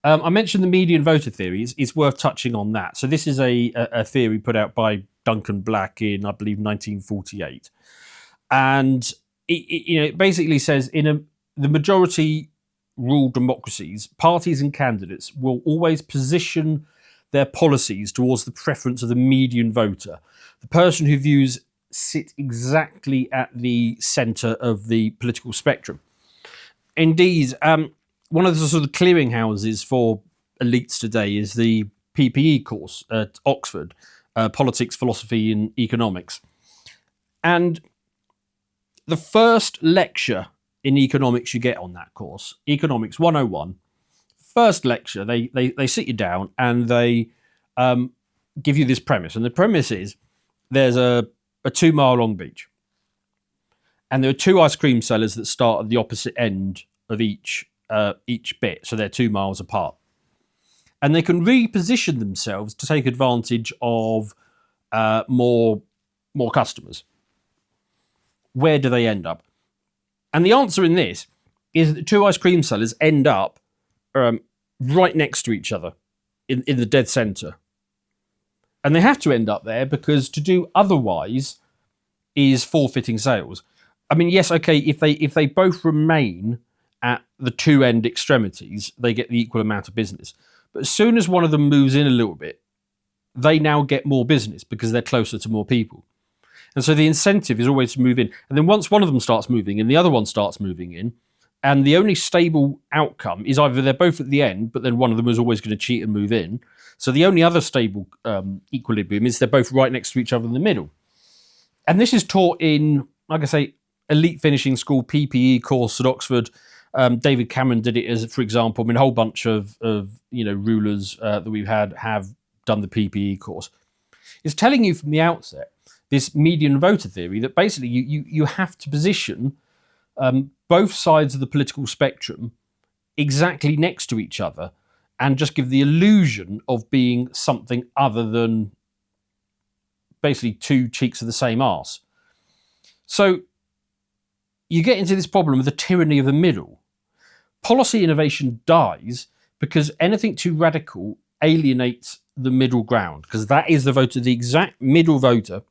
I mentioned the median voter theory. It's worth touching on that. So this is a theory put out by Duncan Black in, I believe, 1948, and it basically says the majority rule democracies, parties and candidates will always position their policies towards the preference of the median voter, the person who views sit exactly at the centre of the political spectrum. Indeed, one of the sort of clearinghouses for elites today is the PPE course at Oxford, Politics, Philosophy and Economics. And the first lecture in economics you get on that course, Economics 101, first lecture, they sit you down and they give you this premise. And the premise is there's a 2 mile long beach. And there are two ice cream sellers that start at the opposite end of each bit. So they're 2 miles apart. And they can reposition themselves to take advantage of more customers. Where do they end up? And the answer in this is that two ice cream sellers end up right next to each other in the dead centre. And they have to end up there because to do otherwise is forfeiting sales. I mean, yes, okay, if they both remain at the two end extremities, they get the equal amount of business. But as soon as one of them moves in a little bit, they now get more business because they're closer to more people. And so the incentive is always to move in. And then once one of them starts moving in, the other one starts moving in. And the only stable outcome is either they're both at the end, but then one of them is always going to cheat and move in. So the only other stable equilibrium is they're both right next to each other in the middle. And this is taught in, like I say, elite finishing school PPE course at Oxford. David Cameron did it as, for example, I mean, a whole bunch of rulers that we've had have done the PPE course. It's telling you from the outset, this median voter theory, that basically you have to position both sides of the political spectrum exactly next to each other and just give the illusion of being something other than basically two cheeks of the same arse. So you get into this problem of the tyranny of the middle. Policy innovation dies because anything too radical alienates the middle ground, because that is the voter, the exact middle voter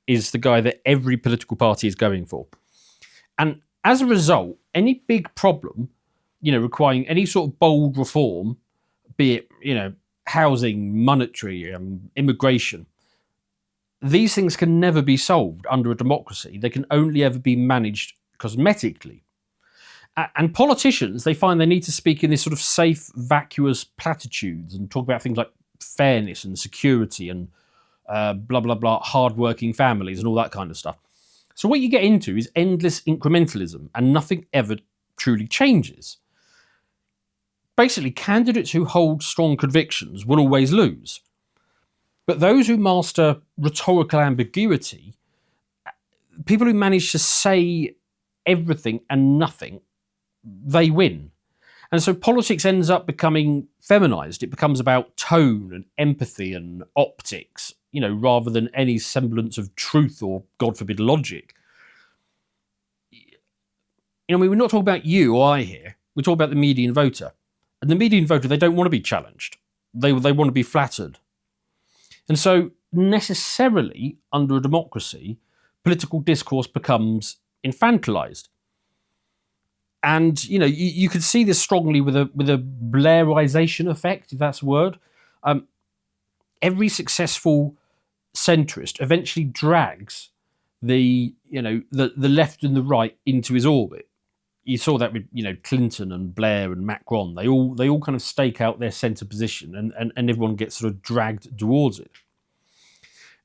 is the guy that every political party is going for. And as a result, any big problem, requiring any sort of bold reform, be it, housing, monetary, immigration, these things can never be solved under a democracy. They can only ever be managed cosmetically. And politicians, they find they need to speak in this sort of safe, vacuous platitudes and talk about things like fairness and security and blah, blah, blah, hardworking families and all that kind of stuff. So what you get into is endless incrementalism and nothing ever truly changes. Basically, candidates who hold strong convictions will always lose. But those who master rhetorical ambiguity, people who manage to say everything and nothing, they win. And so politics ends up becoming feminized. It becomes about tone and empathy and optics, rather than any semblance of truth or, God forbid, logic. We're not talking about you or I here. We're talking about the median voter. And the median voter, they don't want to be challenged. They want to be flattered. And so necessarily, under a democracy, political discourse becomes infantilized. And, you could see this strongly with a Blairization effect, if that's a word. Every successful centrist eventually drags the left and the right into his orbit. You saw that with, Clinton and Blair and Macron. They all kind of stake out their centre position and everyone gets sort of dragged towards it.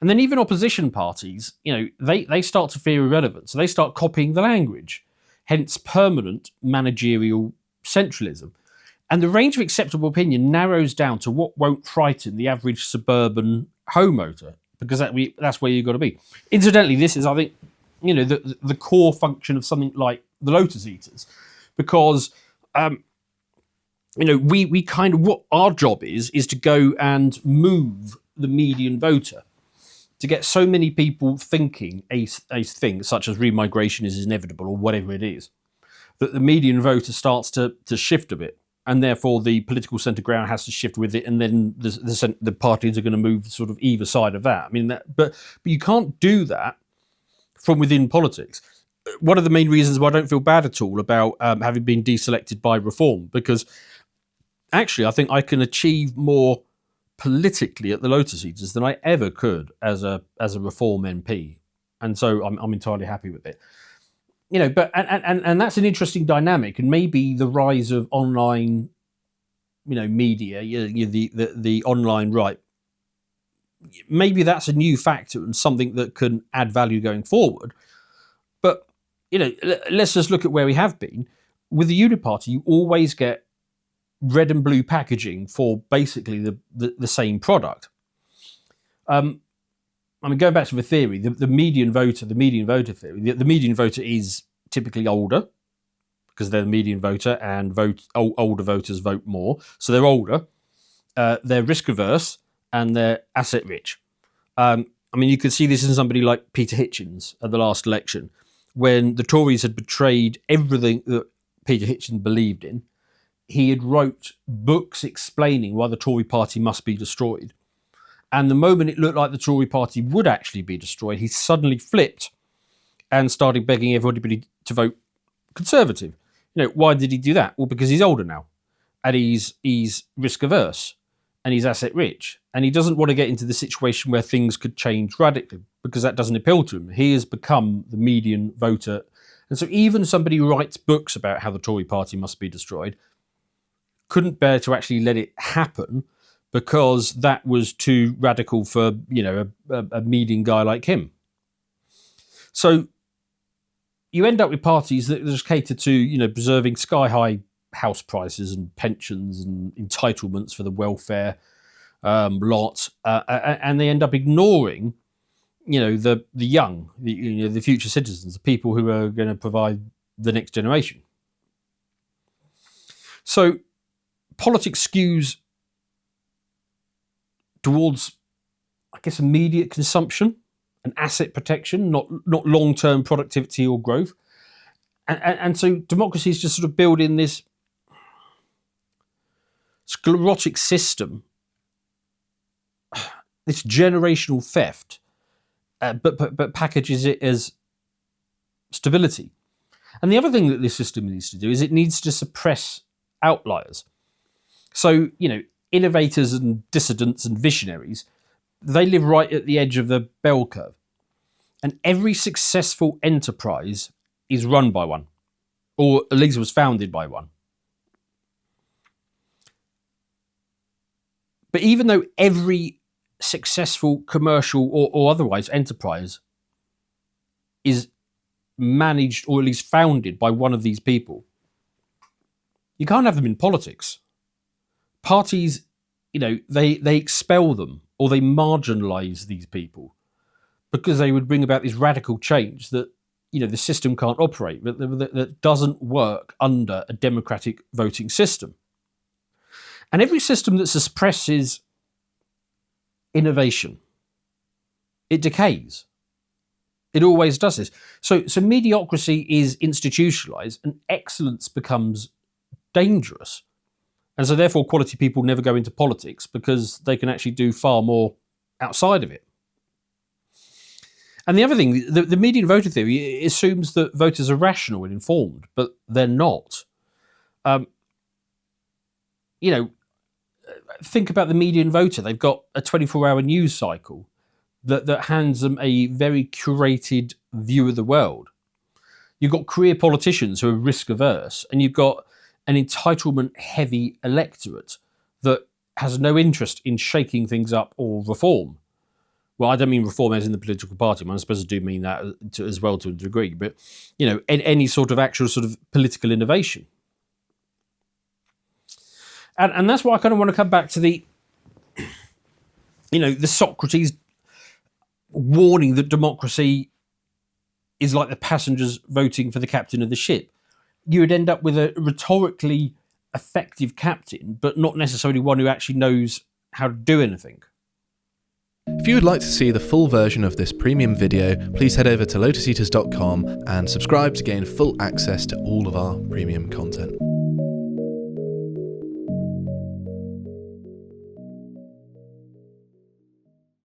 And then even opposition parties, they start to fear irrelevance. So they start copying the language. Hence permanent managerial centralism. And the range of acceptable opinion narrows down to what won't frighten the average suburban homeowner, because that's where you've got to be. Incidentally, this is, I think, the core function of something like the Lotus Eaters, because, we kind of, what our job is to go and move the median voter, to get so many people thinking a thing such as remigration is inevitable or whatever it is, that the median voter starts to shift a bit. and therefore the political centre ground has to shift with it, and then the parties are going to move sort of either side of that. I mean, but you can't do that from within politics. One of the main reasons why I don't feel bad at all about having been deselected by Reform, because actually I think I can achieve more politically at the Lotus Eaters than I ever could as a Reform MP, and so I'm entirely happy with it. But and that's an interesting dynamic, and maybe the rise of online, media, the online right, maybe that's a new factor and something that can add value going forward. But let's just look at where we have been with the Uniparty. You always get red and blue packaging for basically the same product. Going back to the theory, the median voter theory, the median voter is typically older because they're the median voter, and older voters vote more. So they're older, they're risk averse, and they're asset rich. You could see this in somebody like Peter Hitchens at the last election, when the Tories had betrayed everything that Peter Hitchens believed in. He had wrote books explaining why the Tory party must be destroyed. And the moment it looked like the Tory party would actually be destroyed, he suddenly flipped and started begging everybody to vote Conservative. Why did he do that? Well, because he's older now, and he's risk averse, and he's asset rich, and he doesn't want to get into the situation where things could change radically, because that doesn't appeal to him. He has become the median voter. And so even somebody who writes books about how the Tory party must be destroyed couldn't bear to actually let it happen, because that was too radical for a median guy like him. So you end up with parties that just cater to preserving sky high house prices and pensions and entitlements for the welfare lot, and they end up ignoring the young, the future citizens, the people who are going to provide the next generation. So politics skews towards, I guess, immediate consumption and asset protection, not long-term productivity or growth. And so democracy is just sort of building this sclerotic system, this generational theft, but packages it as stability. And the other thing that this system needs to do is it needs to suppress outliers. So, innovators and dissidents and visionaries, they live right at the edge of the bell curve. And every successful enterprise is run by one, or at least was founded by one. But even though every successful commercial or otherwise enterprise is managed, or at least founded, by one of these people, you can't have them in politics. Parties, they expel them, or they marginalise these people, because they would bring about this radical change that the system can't operate, that doesn't work under a democratic voting system. And every system that suppresses innovation, it decays. It always does this. So mediocrity is institutionalized, and excellence becomes dangerous. And so therefore quality people never go into politics, because they can actually do far more outside of it. And the other thing, the median voter theory assumes that voters are rational and informed, but they're not. Think about the median voter. They've got a 24-hour news cycle that hands them a very curated view of the world. You've got career politicians who are risk averse, and you've got an entitlement-heavy electorate that has no interest in shaking things up or reform. Well, I don't mean reform as in the political party. I suppose I do mean that as well to a degree. But, any sort of actual sort of political innovation. And that's why I kind of want to come back to the Socrates warning that democracy is like the passengers voting for the captain of the ship. You would end up with a rhetorically effective captain, but not necessarily one who actually knows how to do anything. If you would like to see the full version of this premium video, please head over to lotuseaters.com and subscribe to gain full access to all of our premium content.